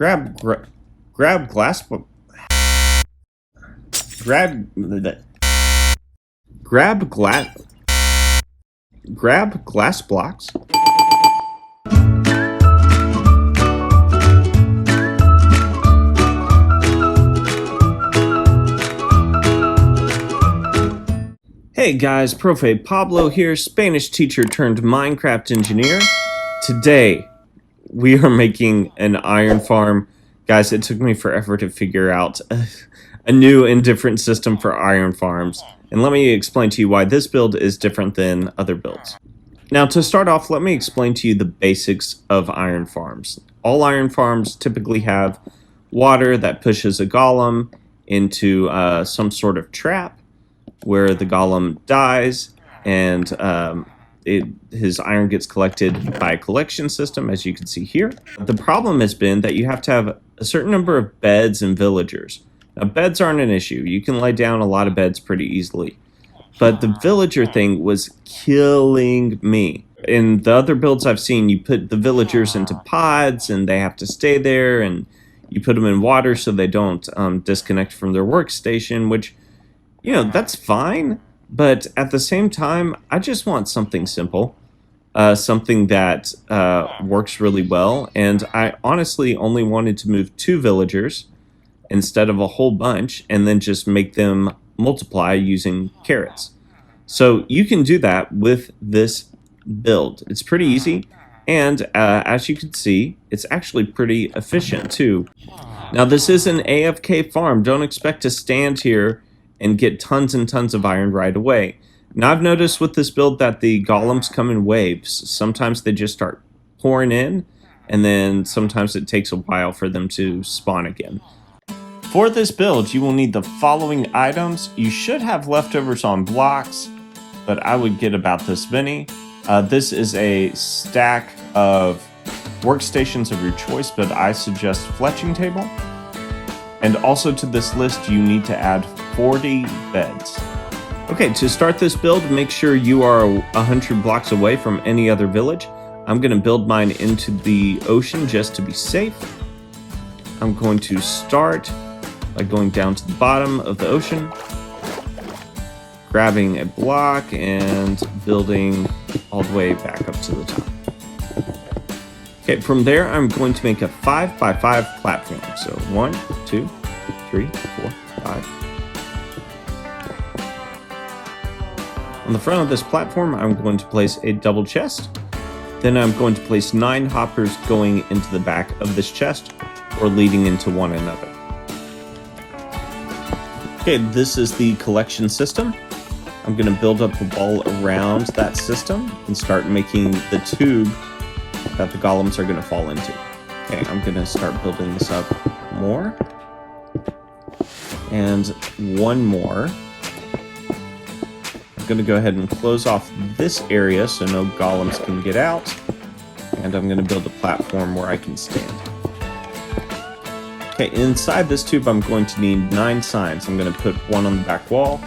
Grab glass. Grab glass blocks. Hey guys, Profe Pablo here, Spanish teacher turned Minecraft engineer. Today, we are making an iron farm. Guys, it took me forever to figure out a new and different system for iron farms. And let me explain to you why this build is different than other builds. Now, to start off, let me explain to you the basics of iron farms. All iron farms typically have water that pushes a golem into some sort of trap, where the golem dies and his iron gets collected by a collection system, as you can see here. The problem has been that you have to have a certain number of beds and villagers. Now, beds aren't an issue. You can lay down a lot of beds pretty easily. But the villager thing was killing me. In the other builds I've seen, you put the villagers into pods and they have to stay there, and you put them in water so they don't disconnect from their workstation, which, you know, that's fine, but at the same time, I just want something simple, something that works really well, and I honestly only wanted to move 2 villagers instead of a whole bunch, and then just make them multiply using carrots. So you can do that with this build. It's pretty easy, and as you can see, it's actually pretty efficient too. Now, this is an AFK farm. Don't expect to stand here and get tons and tons of iron right away. Now, I've noticed with this build that the golems come in waves. Sometimes they just start pouring in, and then sometimes it takes a while for them to spawn again. For this build, you will need the following items. You should have leftovers on blocks, but I would get about this many. This is a stack of workstations of your choice, but I suggest fletching table. And also to this list, you need to add 40 beds. Okay, to start this build, make sure you are 100 blocks away from any other village. I'm going to build mine into the ocean just to be safe. I'm going to start by going down to the bottom of the ocean, grabbing a block and building all the way back up to the top. Okay, from there, I'm going to make a 5x5 platform. So 1, 2, 3, 4, 5. On the front of this platform, I'm going to place a double chest. Then I'm going to place 9 hoppers going into the back of this chest, or leading into one another. Okay, this is the collection system. I'm going to build up a wall around that system and start making the tube that the golems are going to fall into. Okay, I'm going to start building this up more. And one more. I'm going to go ahead and close off this area so no golems can get out. And I'm going to build a platform where I can stand. Okay, inside this tube I'm going to need 9 signs. I'm going to put one on the back wall,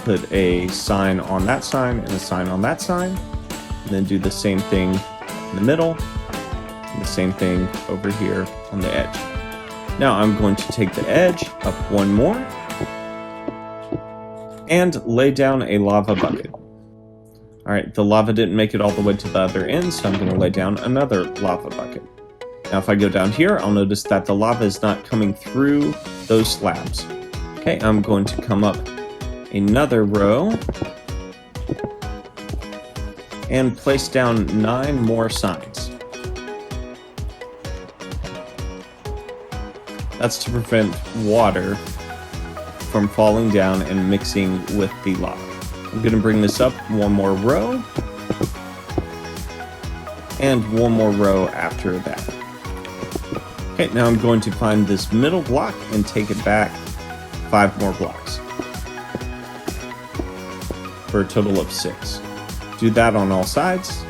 put a sign on that sign, and a sign on that sign, and then do the same thing in the middle, and the same thing over here on the edge. Now I'm going to take the edge up one more, and lay down a lava bucket. Alright, the lava didn't make it all the way to the other end, so I'm going to lay down another lava bucket. Now if I go down here, I'll notice that the lava is not coming through those slabs. Okay, I'm going to come up another row and place down 9 more signs. That's to prevent water from falling down and mixing with the lava. I'm going to bring this up one more row and one more row after that. Okay, now I'm going to find this middle block and take it back 5 more blocks for a total of 6. Do that on all sides.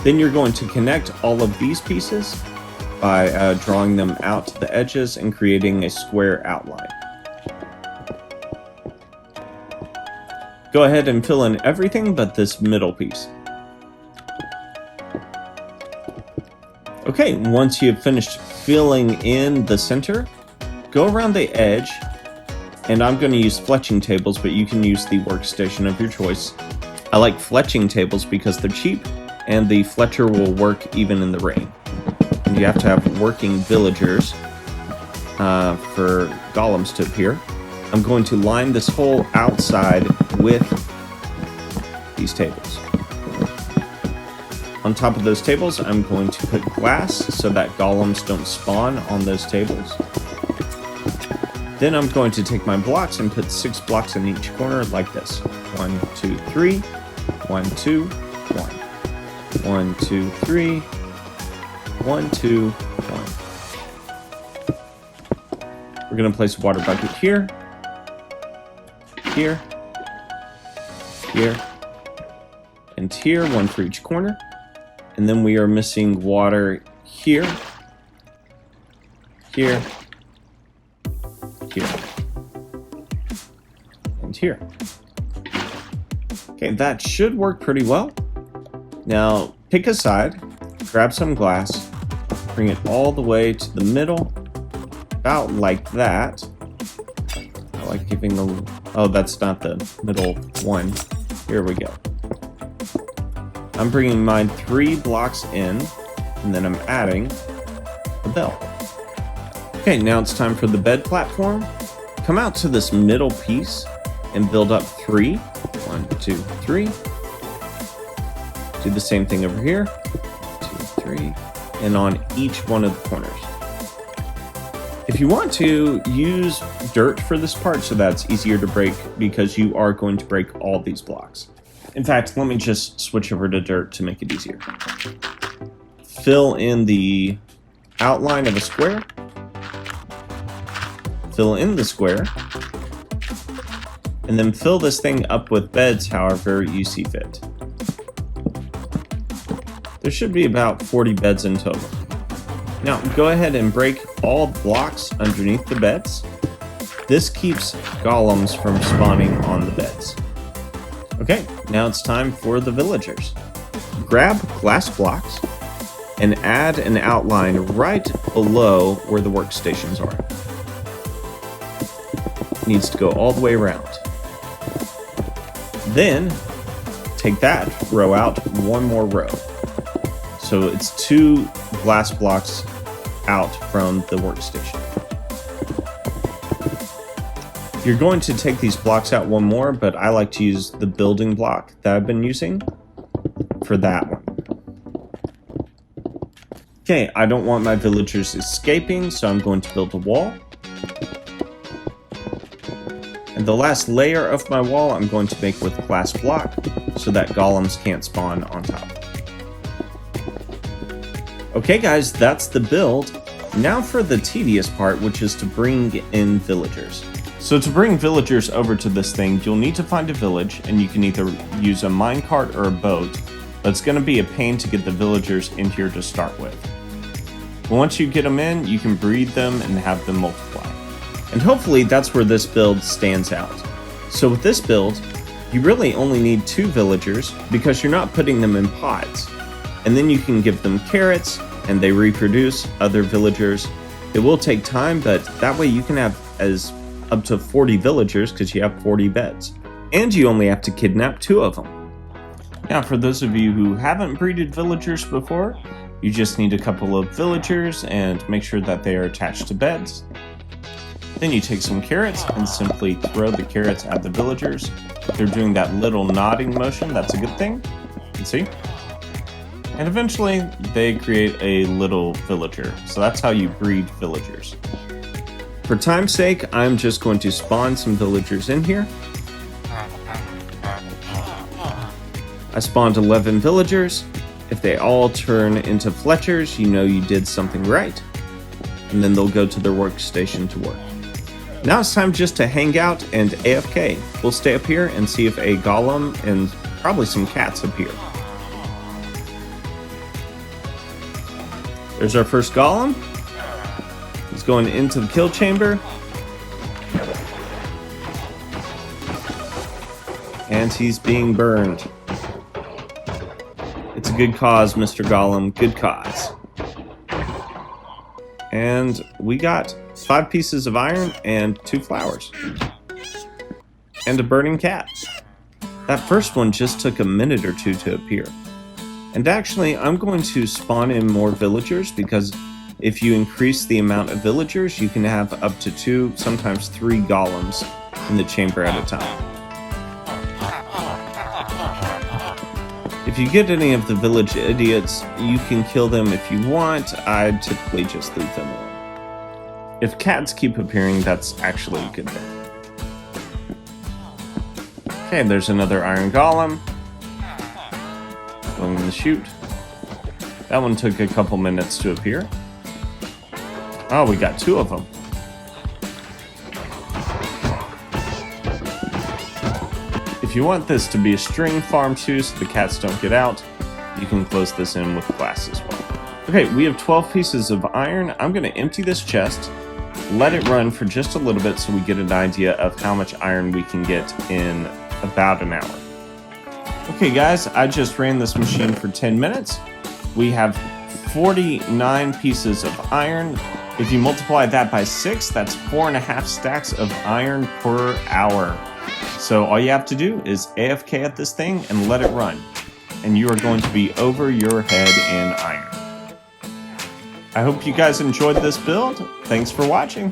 Then you're going to connect all of these pieces by drawing them out to the edges and creating a square outline. Go ahead and fill in everything but this middle piece. Okay, once you have finished filling in the center, go around the edge, and I'm going to use fletching tables, but you can use the workstation of your choice. I like fletching tables because they're cheap, and the fletcher will work even in the rain. And you have to have working villagers for golems to appear. I'm going to line this whole outside with these tables. On top of those tables, I'm going to put glass so that golems don't spawn on those tables. Then I'm going to take my blocks and put 6 blocks in each corner like this. 1, 2, 3, 1, 2, 1. 1, 2, 3, 1, 2, 1. We're going to place a water bucket here, here, here, and here, one for each corner. And then we are missing water here, here, here, and here. Okay, that should work pretty well. Now, pick a side, grab some glass, bring it all the way to the middle, about like that. I like giving the... Oh, that's not the middle one. Here we go. I'm bringing mine 3 blocks in, and then I'm adding a bell. Okay, now it's time for the bed platform. Come out to this middle piece and build up 3. 1, 2, 3. Do the same thing over here. 2, 3. And on each one of the corners. If you want to, use dirt for this part so that's easier to break because you are going to break all these blocks. In fact, let me just switch over to dirt to make it easier. Fill in the outline of a square. Fill in the square. And then fill this thing up with beds however you see fit. There should be about 40 beds in total. Now, go ahead and break all blocks underneath the beds. This keeps golems from spawning on the beds. Okay, now it's time for the villagers. Grab glass blocks and add an outline right below where the workstations are. It needs to go all the way around. Then, take that row out one more row. So it's 2 glass blocks out from the workstation. You're going to take these blocks out one more, but I like to use the building block that I've been using for that one. Okay, I don't want my villagers escaping, so I'm going to build a wall. And the last layer of my wall I'm going to make with glass block so that golems can't spawn on top. Okay guys, that's the build. Now for the tedious part, which is to bring in villagers. So to bring villagers over to this thing, you'll need to find a village, and you can either use a minecart or a boat, but it's going to be a pain to get the villagers in here to start with. But once you get them in, you can breed them and have them multiply. And hopefully that's where this build stands out. So with this build, you really only need 2 villagers because you're not putting them in pods. And then you can give them carrots, and they reproduce other villagers. It will take time, but that way you can have up to 40 villagers because you have 40 beds. And you only have to kidnap 2 of them. Now, for those of you who haven't breeded villagers before, you just need a couple of villagers and make sure that they are attached to beds. Then you take some carrots and simply throw the carrots at the villagers. If they're doing that little nodding motion, that's a good thing. You can see. And eventually, they create a little villager. So that's how you breed villagers. For time's sake, I'm just going to spawn some villagers in here. I spawned 11 villagers. If they all turn into Fletchers, you know you did something right. And then they'll go to their workstation to work. Now it's time just to hang out and AFK. We'll stay up here and see if a golem and probably some cats appear. There's our first golem. He's going into the kill chamber. And he's being burned. It's a good cause, Mr. Golem. Good cause. And we got 5 pieces of iron and 2 flowers. And a burning cat. That first one just took a minute or 2 to appear. And actually, I'm going to spawn in more villagers because if you increase the amount of villagers, you can have up to 2, sometimes 3 golems in the chamber at a time. If you get any of the village idiots, you can kill them if you want. I typically just leave them alone. If cats keep appearing, that's actually a good thing. Okay, there's another iron golem. Going in the chute. That one took a couple minutes to appear. Oh, we got 2 of them. If you want this to be a string farm too, so the cats don't get out, you can close this in with glass as well. Okay, we have 12 pieces of iron. I'm going to empty this chest, let it run for just a little bit so we get an idea of how much iron we can get in about an hour. Okay guys, I just ran this machine for 10 minutes. We have 49 pieces of iron. If you multiply that by 6, that's 4.5 stacks of iron per hour. So all you have to do is AFK at this thing and let it run. And you are going to be over your head in iron. I hope you guys enjoyed this build. Thanks for watching.